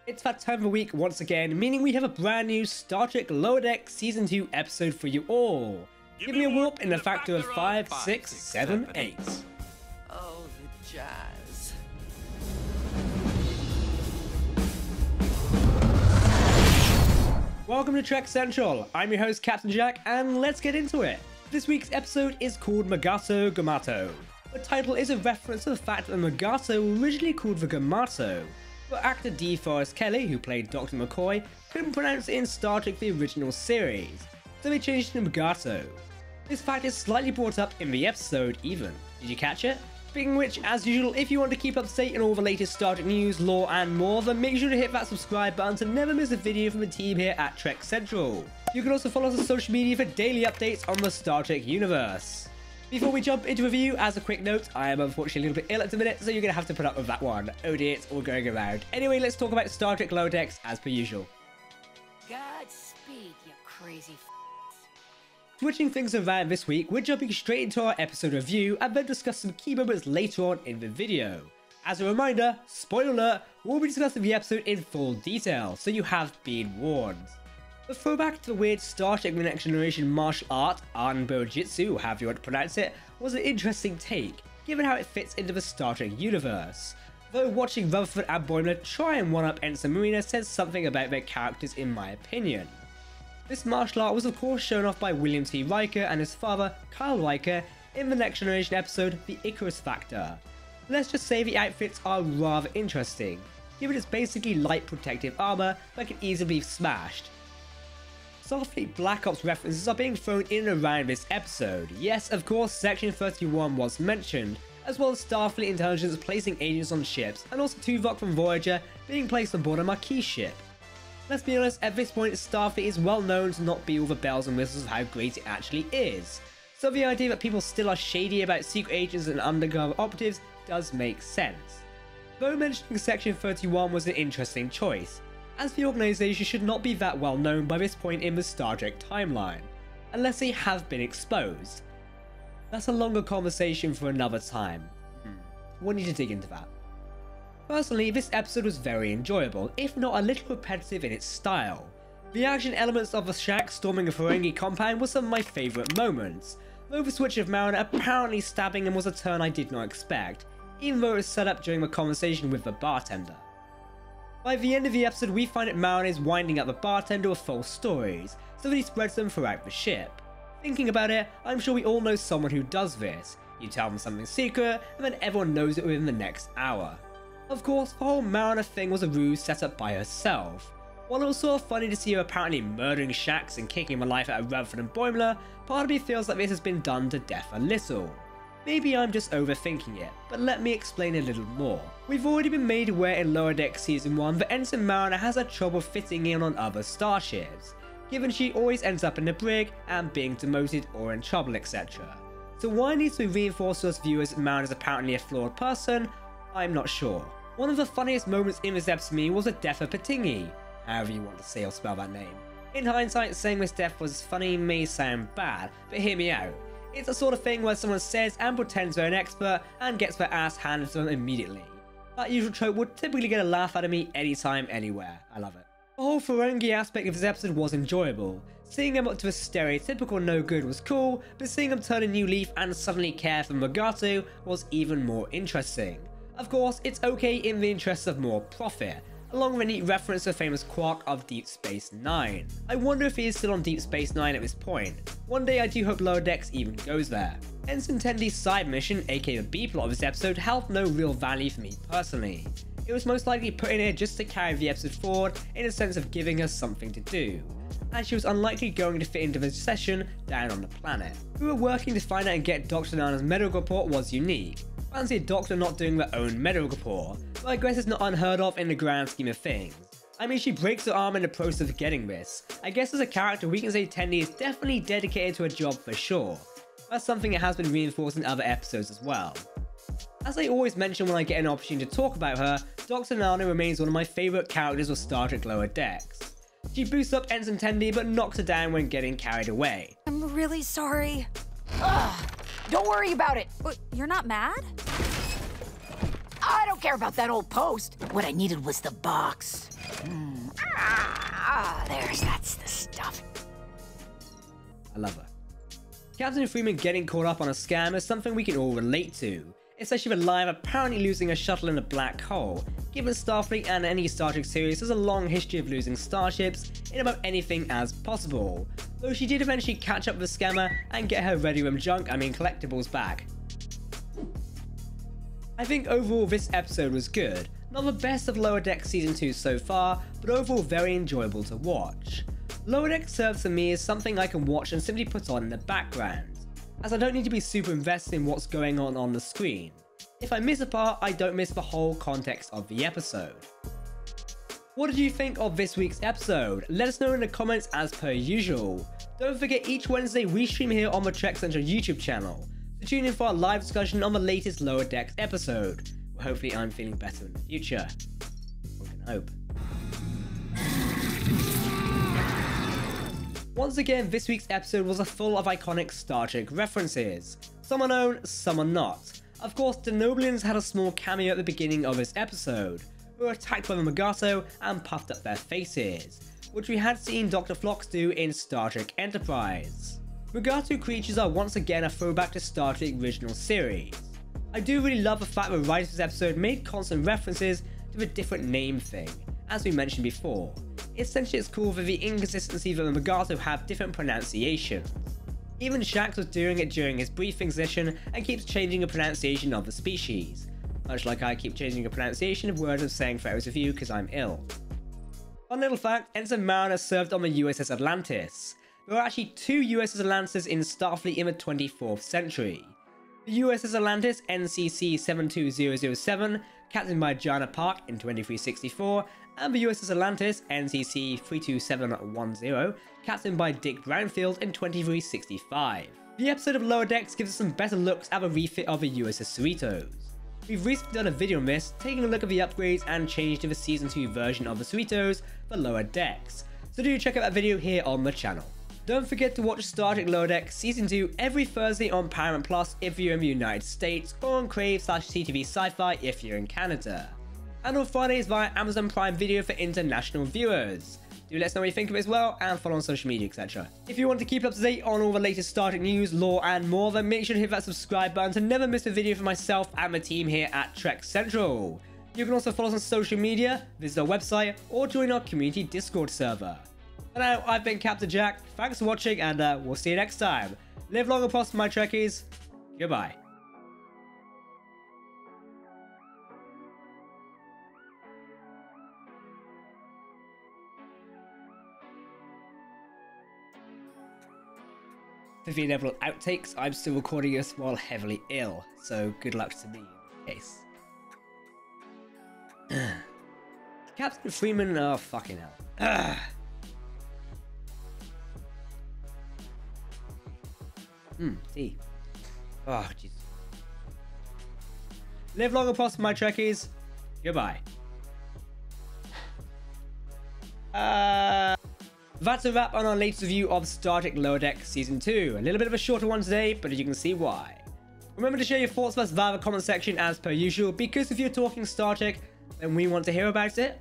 It's that time of the week once again, meaning we have a brand new Star Trek Lower Decks Season 2 episode for you all. Give me a whoop in a factor of 5, 6, 7, 8. Oh, the jazz. Welcome to Trek Central. I'm your host Captain Jack, and let's get into it. This week's episode is called Mugato Gumato. The title is a reference to the fact that Mugato was originally called the Gumato, but actor DeForest Kelly, who played Dr. McCoy, couldn't pronounce it in Star Trek the original series, so they changed it to Mugato. This fact is slightly brought up in the episode even. Did you catch it? Speaking of which, as usual, if you want to keep up to date on all the latest Star Trek news, lore and more, then make sure to hit that subscribe button to never miss a video from the team here at Trek Central. You can also follow us on social media for daily updates on the Star Trek universe. Before we jump into review, as a quick note, I am unfortunately a little bit ill at the minute, so you're going to have to put up with that one. Oh dear, it's all going around. Anyway, let's talk about Star Trek Lower Decks as per usual. Godspeed, you crazy Switching things around this week, we're jumping straight into our episode review and then discuss some key moments later on in the video. As a reminder, spoiler alert, we'll be discussing the episode in full detail, so you have been warned. The throwback to the weird Star Trek The Next Generation martial art, Anbo Jitsu, however you want to pronounce it, was an interesting take, given how it fits into the Star Trek universe. Though watching Rutherford and Boimler try and one-up Ensign Marina says something about their characters in my opinion. This martial art was of course shown off by William T. Riker and his father, Kyle Riker, in the Next Generation episode The Icarus Factor. Let's just say the outfits are rather interesting, given it's basically light protective armour that can easily be smashed. Starfleet Black Ops references are being thrown in and around this episode. Yes, of course, Section 31 was mentioned, as well as Starfleet intelligence placing agents on ships, and also Tuvok from Voyager being placed on board a Marquis ship. Let's be honest, at this point Starfleet is well known to not be all the bells and whistles of how great it actually is, so the idea that people still are shady about secret agents and undercover operatives does make sense. Though mentioning Section 31 was an interesting choice, as the organisation should not be that well known by this point in the Star Trek timeline, unless they have been exposed. That's a longer conversation for another time. We'll need to dig into that. Personally, this episode was very enjoyable, if not a little repetitive in its style. The action elements of the shack storming a Ferengi compound was some of my favourite moments, though the switch of Mariner apparently stabbing him was a turn I did not expect, even though it was set up during the conversation with the bartender. By the end of the episode, we find that Mariner is winding up the bartender with false stories, so that he spreads them throughout the ship. Thinking about it, I'm sure we all know someone who does this. You tell them something secret, and then everyone knows it within the next hour. Of course, the whole Mariner thing was a ruse set up by herself. While it was sort of funny to see her apparently murdering Shaxs and kicking the life out of Rutherford and Boimler, part of me feels like this has been done to death a little. Maybe I'm just overthinking it, but let me explain a little more. We've already been made aware in Lower Decks Season 1 that Ensign Mariner has had trouble fitting in on other starships, given she always ends up in the brig and being demoted or in trouble, etc. So why needs to be reinforced to us viewers that Mariner is apparently a flawed person? I'm not sure. One of the funniest moments in this episode to me was the death of Patingi, however you want to say or spell that name. In hindsight, saying this death was funny may sound bad, but hear me out. It's the sort of thing where someone says and pretends they're an expert and gets their ass handed to them immediately. That usual trope would typically get a laugh out of me anytime, anywhere. I love it. The whole Ferengi aspect of this episode was enjoyable. Seeing them up to a stereotypical no good was cool, but seeing them turn a new leaf and suddenly care for Mugato was even more interesting. Of course, it's okay in the interests of more profit, along with a neat reference to the famous Quark of Deep Space Nine. I wonder if he is still on Deep Space Nine at this point. One day I do hope Lower Decks even goes there. Ensign Tendi's side mission, aka the B-plot of this episode, held no real value for me personally. It was most likely put in here just to carry the episode forward in a sense of giving us something to do, and she was unlikely going to fit into the session down on the planet. We were working to find out and get Dr. Nana's medical report was unique. Fancy a doctor not doing their own medical report, but I guess it's not unheard of in the grand scheme of things. I mean, she breaks her arm in the process of getting this. I guess as a character we can say Tendi is definitely dedicated to her job for sure. That's something that has been reinforced in other episodes as well. As I always mention when I get an opportunity to talk about her, Dr. Nana remains one of my favourite characters of Star Trek Lower Decks. She boosts up Ensign Tendi but knocks her down when getting carried away. I'm really sorry. Ugh, don't worry about it. What, you're not mad? I don't don't care about that old post. What I needed was the box. That's the stuff. I love her. Captain Freeman getting caught up on a scam is something we can all relate to, especially with Live apparently losing a shuttle in a black hole, given Starfleet and any Star Trek series has a long history of losing starships in about anything as possible, though she did eventually catch up with the scammer and get her Ready Room collectibles back. I think overall this episode was good, not the best of Lower Decks Season 2 so far, but overall very enjoyable to watch. Lower Decks serves for me as something I can watch and simply put on in the background, as I don't need to be super invested in what's going on the screen. If I miss a part, I don't miss the whole context of the episode. What did you think of this week's episode? Let us know in the comments as per usual. Don't forget, each Wednesday we stream here on the Trek Central YouTube channel, so tune in for our live discussion on the latest Lower Decks episode. Well, hopefully I'm feeling better in the future. One can hope. Once again, this week's episode was full of iconic Star Trek references. Some are known, some are not. Of course, the Noblians had a small cameo at the beginning of this episode, who were attacked by the Mugato and puffed up their faces, which we had seen Dr. Phlox do in Star Trek Enterprise. Mugato creatures are once again a throwback to Star Trek original series. I do really love the fact that the writers of this episode made constant references to the different name thing, as we mentioned before. Essentially, it's cool for the inconsistency that the Mugato have different pronunciations. Even Shax was doing it during his briefing session and keeps changing the pronunciation of the species, much like I keep changing the pronunciation of words I'm saying for hours of you because I'm ill. Fun little fact, Ensign Mariner served on the USS Atlantis. There were actually 2 USS Atlantis in Starfleet in the 24th century. The USS Atlantis NCC 72007, captained by Jana Park in 2364, and the USS Atlantis NCC 32710, captained by Dick Brownfield in 2365. The episode of Lower Decks gives us some better looks at the refit of the USS Cerritos. We've recently done a video on this, taking a look at the upgrades and change to the Season 2 version of the Cerritos for Lower Decks, so do check out that video here on the channel. Don't forget to watch Star Trek Lower Decks Season 2 every Thursday on Paramount Plus if you're in the United States, or on Crave/CTV Sci-Fi if you're in Canada. And on Fridays via Amazon Prime Video for international viewers. Do let us know what you think of it as well, and follow on social media, etc. If you want to keep up to date on all the latest Star Trek news, lore, and more, then make sure to hit that subscribe button to never miss a video from myself and my team here at Trek Central. You can also follow us on social media, visit our website, or join our community Discord server. For now, I've been Captain Jack, thanks for watching, and we'll see you next time. Live long and prosper, my Trekkies. Goodbye. For the inevitable outtakes, I'm still recording this while heavily ill, so good luck to me in this case. Captain Freeman, oh fucking hell. Tea. Oh, jeez. Live long and prosper, my Trekkies. Goodbye. That's a wrap on our latest review of Star Trek Lower Decks Season 2. A little bit of a shorter one today, but you can see why. Remember to share your thoughts with us via the comment section as per usual, because if you're talking Star Trek, then we want to hear about it.